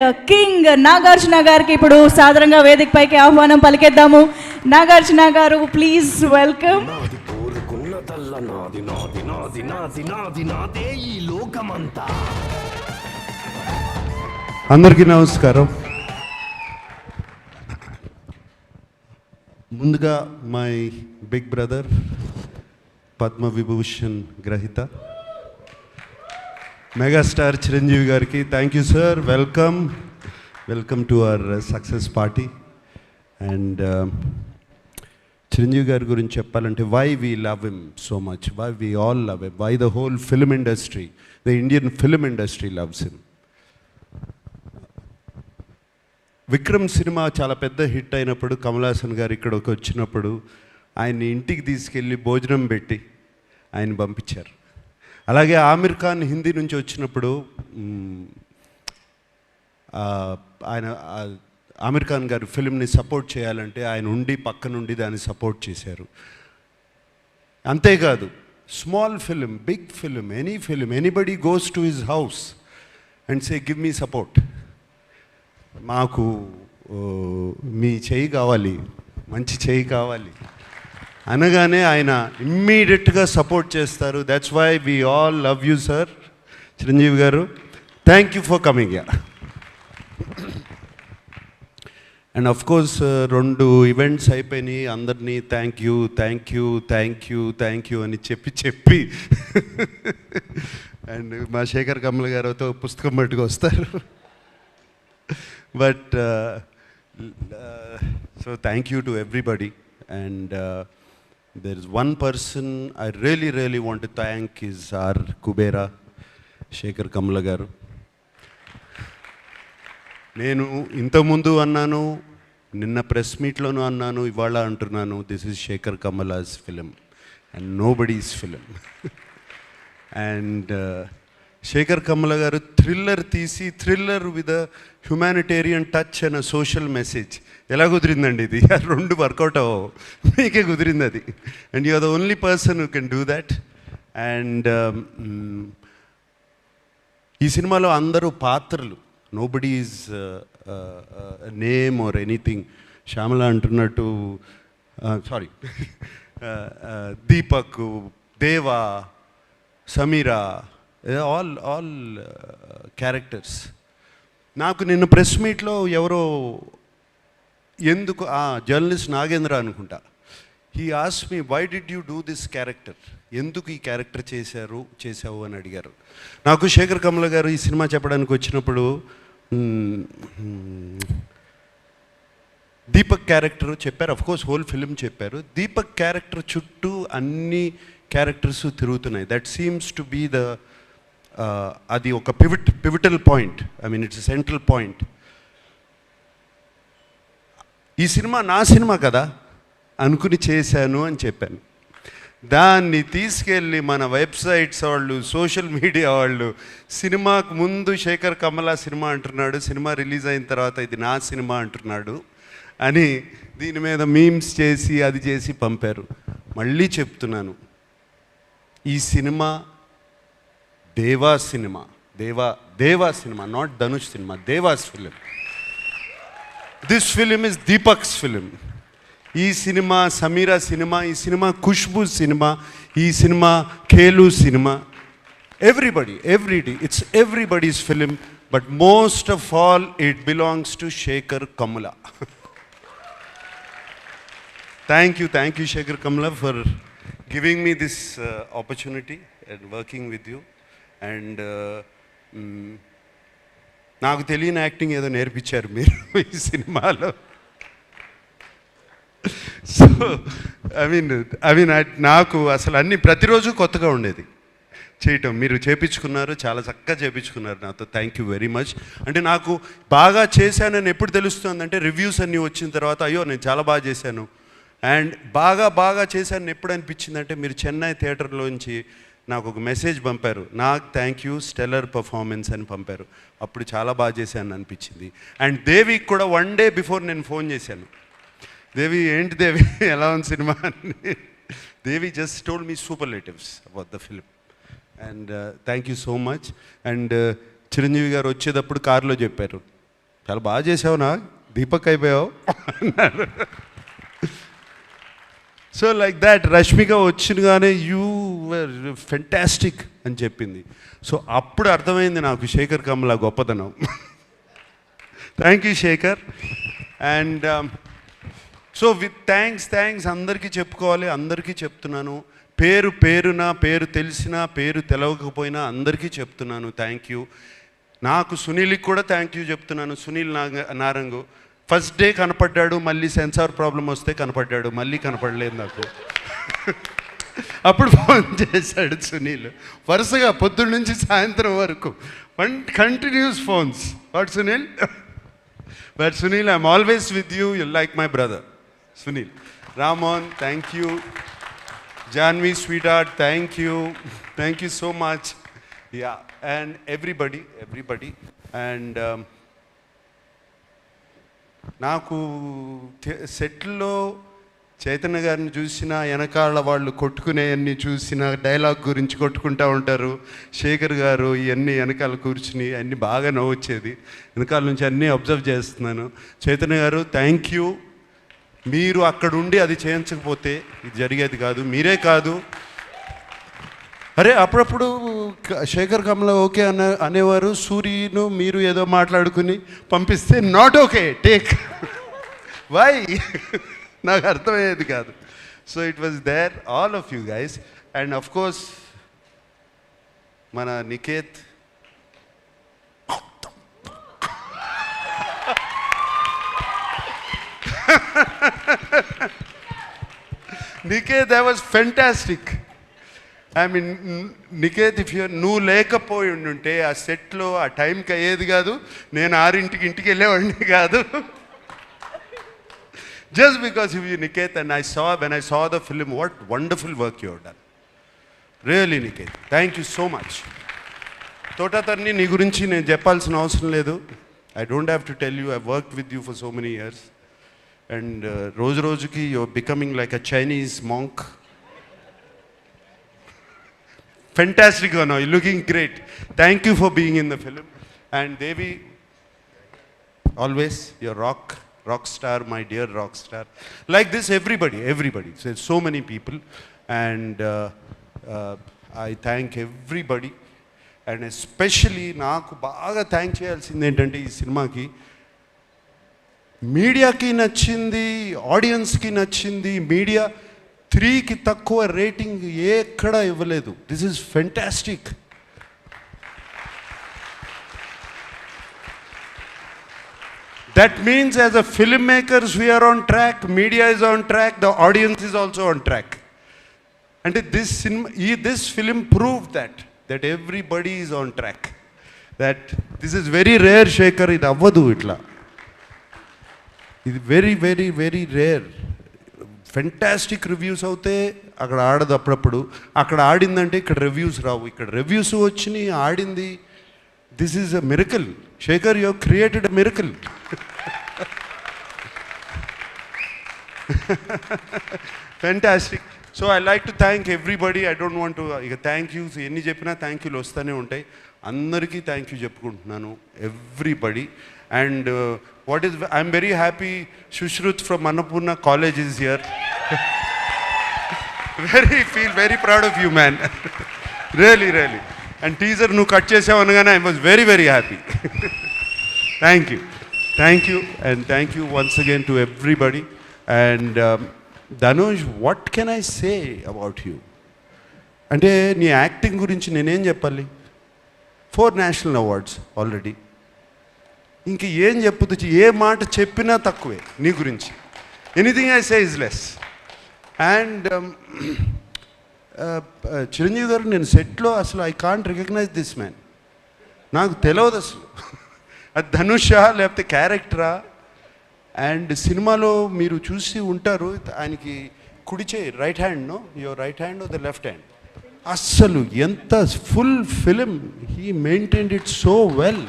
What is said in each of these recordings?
King Nagarjuna గారికి ఇప్పుడు సాధారణంగా వేదిక పైకి ఆహ్వానం పలికేద్దాము. నాగార్జున గారు ప్లీజ్ వెల్కమ్. అందరికీ నమస్కారం. ముందుగా my big brother Padma Vibhushan గ్రహీత మెగాస్టార్ చిరంజీవి గారికి thank you sir. Welcome to our success party. And Chiranjeevi గారి గురించి చెప్పాలంటే why we love him so much, why we all love him, why the whole film industry, the Indian film industry loves him. Vikram cinema చాలా పెద్ద hit అయినప్పుడు కమల్ హాసన్ గారు ఇక్కడికి వచ్చినప్పుడు ఆయన్ని ఇంటికి తీసుకెళ్ళి భోజనం పెట్టి ఆయన పంపించారు. అలాగే ఆమిర్ ఖాన్ హిందీ నుంచి వచ్చినప్పుడు ఆయన ఆమిర్ ఖాన్ గారు ఫిల్మ్ని సపోర్ట్ చేయాలంటే ఆయన ఉండి పక్క నుండి దాన్ని సపోర్ట్ చేశారు. అంతేకాదు small film, big film, any film, anybody goes to his house and say give me support, మాకు మీ చేయి కావాలి, మంచి చేయి కావాలి అనగానే ఆయన ఇమ్మీడియట్గా సపోర్ట్ చేస్తారు. That's why we all love you sir Chiranjeevi garu. Thank you for coming yeah. And of course 2 events అయిపోయినాయి. అందరినీ థ్యాంక్ యూ అని చెప్పి అండ్ మా శేఖర్ కమల్ గారితో పుస్తకం పట్టుకు వస్తారు. But so thank you to everybody. And there is one person I really want to thank is our Kubera Shekhar Kamala garu. నేను ఇంతకుముందు అన్నాను, నిన్న ప్రెస్ మీట్లోనూ అన్నాను, ఇవాళ అంటున్నాను, this is Sekhar Kammula's film and nobody's film. And Sekhar Kammula garu thriller తీసి, thriller with a humanitarian touch and social message. ఎలా కుదిరిందండి ఇది? 2 వర్కౌట్ అవ్వవు, మీకే కుదిరింది అది. And you are the only person who can do that. And ఈ సినిమాలో అందరూ పాత్రలు, nobody is name or anything. Shyamala అంటున్నట్టు, sorry, Deepak, Deva, Sameera, all characters. నాకు నిన్న ప్రెస్ మీట్లో ఎవరో ఎందుకు జర్నలిస్ట్ నాగేంద్ర అనుకుంటా, he ask me why did you do this character, ఎందుకు ఈ క్యారెక్టర్ చేసావు అని అడిగారు. నాకు శేఖర్ కమల గారు ఈ సినిమా చెప్పడానికి వచ్చినప్పుడు దీపక్ క్యారెక్టర్ చెప్పారు, అఫ్కోర్స్ హోల్ ఫిలిం చెప్పారు. దీపక్ క్యారెక్టర్ చుట్టూ అన్ని క్యారెక్టర్స్ తిరుగుతున్నాయి. That seems to be the అది ఒక pivotal point, I mean it's central point. ఈ సినిమా నా సినిమా కదా అనుకుని చేశాను అని చెప్పాను. దాన్ని తీసుకెళ్ళి మన వెబ్సైట్స్ వాళ్ళు, సోషల్ మీడియా వాళ్ళు, సినిమాకు ముందు శేఖర్ కమల సినిమా అంటున్నాడు, సినిమా రిలీజ్ అయిన తర్వాత ఇది నా సినిమా అంటున్నాడు అని దీని మీద మీమ్స్ చేసి అది చేసి పంపారు. మళ్ళీ చెప్తున్నాను, ఈ సినిమా దేవా సినిమా, దేవా సినిమా, నాట్ ధనుష్ సినిమా, Deva's film. This film is Deepak's film. ఈ సినిమా సమీరా సినిమా, ఈ సినిమా ఖుష్బూ సినిమా, ఈ సినిమా ఖేలు సినిమా. Everybody, it's everybody's film, but most of all it belongs to Sekhar Kammula. Thank you Sekhar Kammula for giving me this opportunity and working with you. And నాకు తెలియని యాక్టింగ్ ఏదో నేర్పించారు మీరు ఈ సినిమాలో. సో ఐ మీన్ నాకు అసలు అన్నీ ప్రతిరోజు కొత్తగా ఉండేది చేయటం. మీరు చేపించుకున్నారు, చాలా చక్కగా చేపించుకున్నారు నాతో. Thank you very much. అంటే నాకు బాగా చేశానని ఎప్పుడు తెలుస్తుందంటే రివ్యూస్ అన్నీ వచ్చిన తర్వాత, అయ్యో నేను చాలా బాగా చేశాను. అండ్ బాగా చేశాను ఎప్పుడు అనిపించిందంటే, మీరు చెన్నై థియేటర్లోంచి నాకు ఒక మెసేజ్ పంపారు, నాకు థ్యాంక్ యూ స్టెల్లర్ పర్ఫార్మెన్స్ అని పంపారు. అప్పుడు చాలా బాగా చేశాను అనిపించింది. అండ్ దేవికి కూడా 1 day బిఫోర్ నేను ఫోన్ చేశాను, దేవి ఏంటి దేవి ఎలా ఉంది సినిమా అని. Devi just told me superlatives about the film. And thank you so much. And Chiranjeevi garu వచ్చేటప్పుడు కారులో చెప్పారు, చాలా బాగా చేసావునా, దీపక్ అయిపోయావు అన్నారు. సో లైక్ దాట్ రష్మిక వచ్చినగానే యూ వర్ ఫెంటాస్టిక్ అని చెప్పింది. సో అప్పుడు అర్థమైంది నాకు శేఖర్ కమల గొప్పతనం. Thank you Sekhar. And so with thanks అందరికీ చెప్పుకోవాలి, అందరికీ చెప్తున్నాను. పేరు తెలిసినా పేరు తెలవకపోయినా అందరికీ చెప్తున్నాను థ్యాంక్ యూ. నాకు సునీల్కి కూడా థ్యాంక్ యూ చెప్తున్నాను. సునీల్ నారంగు ఫస్ట్ డే కనపడ్డాడు, మళ్ళీ సెన్సార్ ప్రాబ్లం వస్తే కనపడ్డాడు, మళ్ళీ కనపడలేదు నాకు. అప్పుడు ఫోన్ చేశాడు సునీల్, వరుసగా పొద్దున్న నుంచి సాయంత్రం వరకు continuous phones. What Sunil? But Sunil, I'm always with you, you like my brother Sunil. Ramon, thank you. Janvi, sweetheart, thank you so much. Yeah, and everybody, and నాకు సెట్లో చైతన్య గారిని చూసిన, వెనకాల వాళ్ళు కొట్టుకునేవన్నీ చూసిన, డైలాగ్ గురించి కొట్టుకుంటూ ఉంటారు. శేఖర్ గారు ఇవన్నీ వెనకాల కూర్చుని అన్నీ బాగా నవ్వొచ్చేది. వెనకాల నుంచి అన్నీ అబ్జర్వ్ చేస్తున్నాను. చైతన్య గారు థ్యాంక్ యూ. మీరు అక్కడ ఉండి అది చేయించకపోతే ఇది జరిగేది కాదు. మీరే కాదు, అరే అప్పుడప్పుడు శేఖర్ కమల ఓకే అనేవారు, సూర్యను మీరు ఏదో మాట్లాడుకుని పంపిస్తే నాట్ ఓకే టేక్ వై నాకు అర్థమయ్యేది కాదు. So it was there all of you guys. And of course మన Niket, Niket, that was fantastic. I mean, Niket, if నువ్వు లేకపోయి ఉంటే ఆ సెట్లో ఆ టైంకి అయ్యేది కాదు, నేను 6 ఇంటికి వెళ్ళేవాడిని కాదు. Just because of you, Niket, and when I saw the film, what wonderful work you have done. Really, Niket, thank you so much. Thota Tharani నీ గురించి నేను చెప్పాల్సిన అవసరం లేదు. I don't have to tell you, I've worked with you for so many years. And రోజుకి you're becoming like a Chinese monk. Fantastic, you're looking great. Thank you for being in the film. And Devi, always your rock star, my dear rock star. Like this, everybody. So many people. And I thank everybody. And especially నాకు బాగా thank చేయాల్సింది ఏంటంటే ఈ సినిమాకి మీడియాకి నచ్చింది, ఆడియన్స్కి నచ్చింది. మీడియా 3కి తక్కువ రేటింగ్ ఎక్కడ ఇవ్వలేదు. This is fantastic. That means as a film makers we are on track, media is on track, the audience is also on track. అంటే this film prove that everybody is on track. That this is very rare, Shekhar. ఇది అవ్వదు ఇట్లా. ఇది very rare. Fantastic reviews అవుతే అక్కడ ఆడదు, అప్పుడప్పుడు అక్కడ ఆడిందంటే ఇక్కడ రివ్యూస్ రావు. ఇక్కడ రివ్యూస్ వచ్చినాయి, ఆడింది. This is a miracle. Shekhar, you created a miracle. Fantastic. So I like to thank everybody. I don't want to ఇక థ్యాంక్ యూస్ ఎన్ని చెప్పినా థ్యాంక్ యూలు వస్తూనే ఉంటాయి. అందరికీ థ్యాంక్ యూ చెప్పుకుంటున్నాను, everybody. And I'm very happy Sushruth from Annapurna college is here. Feel very proud of you man, really. And teaser నువ్వు cut చేసావు అనగానే I was very happy. Thank you and thank you once again to everybody. And Dhanush, what can I say about you? అంటే నీ acting గురించి నేనేం చెప్పాలి? 4 national awards already. ఇంక ఏం చెప్పొచ్చు? ఏ మాట చెప్పినా తక్కువే నీ గురించి. Anything I say is less. And Chiranjeevi గారు, నేను సెట్లో అసలు I can't recognise this man. నాకు తెలియదు అసలు అది ధనుషా లేకపోతే క్యారెక్టరా. అండ్ సినిమాలో మీరు చూసి ఉంటారు, ఆయనకి కుడి చేయి, right hand, your right hand the left hand. అస్సలు ఎంత full film he maintained it so well.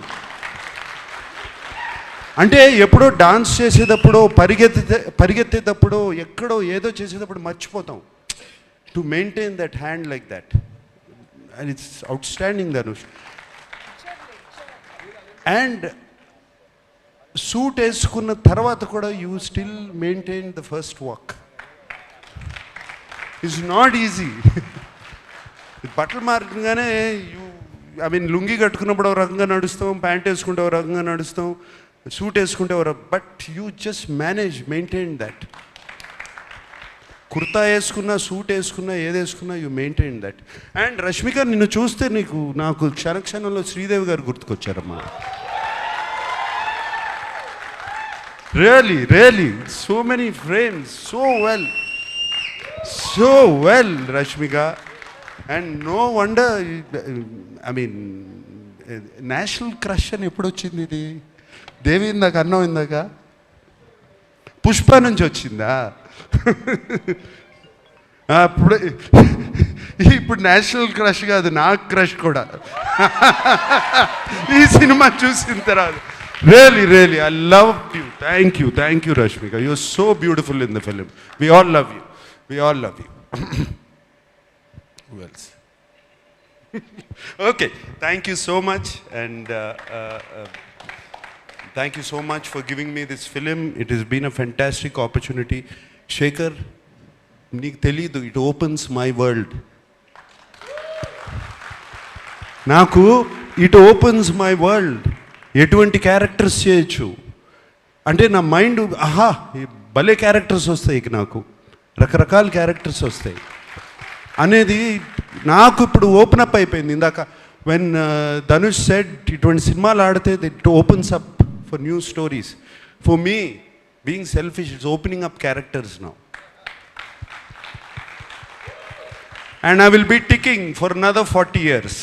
అంటే ఎప్పుడో డాన్స్ చేసేటప్పుడు, పరిగెత్తేటప్పుడు, ఎక్కడో ఏదో చేసేటప్పుడు మర్చిపోతాం. To maintain that hand like that, and it's outstanding Dhanush. And suit వేసుకున్న తర్వాత కూడా you still maintain the first walk. It's not easy. బట్టలు మారగానే లుంగి కట్టుకున్నప్పుడు ఒక రకంగా నడుస్తాం, ప్యాంట్ వేసుకుంటే ఒక రకంగా నడుస్తాం, సూట్ వేసుకుంటే but you just maintain that. Kurta వేసుకున్నా, సూట్ వేసుకున్నా, ఏది వేసుకున్నా you maintain that. And Rashmika, నిన్ను చూస్తే నాకు క్షణక్షణంలో శ్రీదేవి గారు గుర్తుకొచ్చారమ్మా. Really so many frames, so well Rashmika. And no wonder, national crush అని ఎప్పుడు వచ్చింది ఇది? దేవి ఇందాక అన్నం, ఇందాక పుష్ప నుంచి వచ్చిందా? ఇప్పుడు నేషనల్ క్రష్ కాదు, నాకు క్రష్ కూడా ఈ సినిమా చూసిన తర్వాత. Really I love you. Thank you Rashmika. You are so beautiful in the film. We all love you. Who else? Okay, thank you so much, and thank you so much for giving me this film. It has been a fantastic opportunity. Shekhar, నీకు తెలీదు, it opens my world. నాకు it opens my world. ఎటువంటి characters చేయొచ్చు అంటే నా mind భలే characters వస్తాయి, నాకు రకరకాల క్యారెక్టర్స్ వస్తాయి అనేది నాకు ఇప్పుడు ఓపెన్ అప్ అయిపోయింది. ఇందాక వెన్ ధనుష్ సెడ్ ఇటువంటి సినిమాలు ఆడితే it opens up for new stories. For me being selfish, it's opening up characters now. And I will be ticking for another 40 years.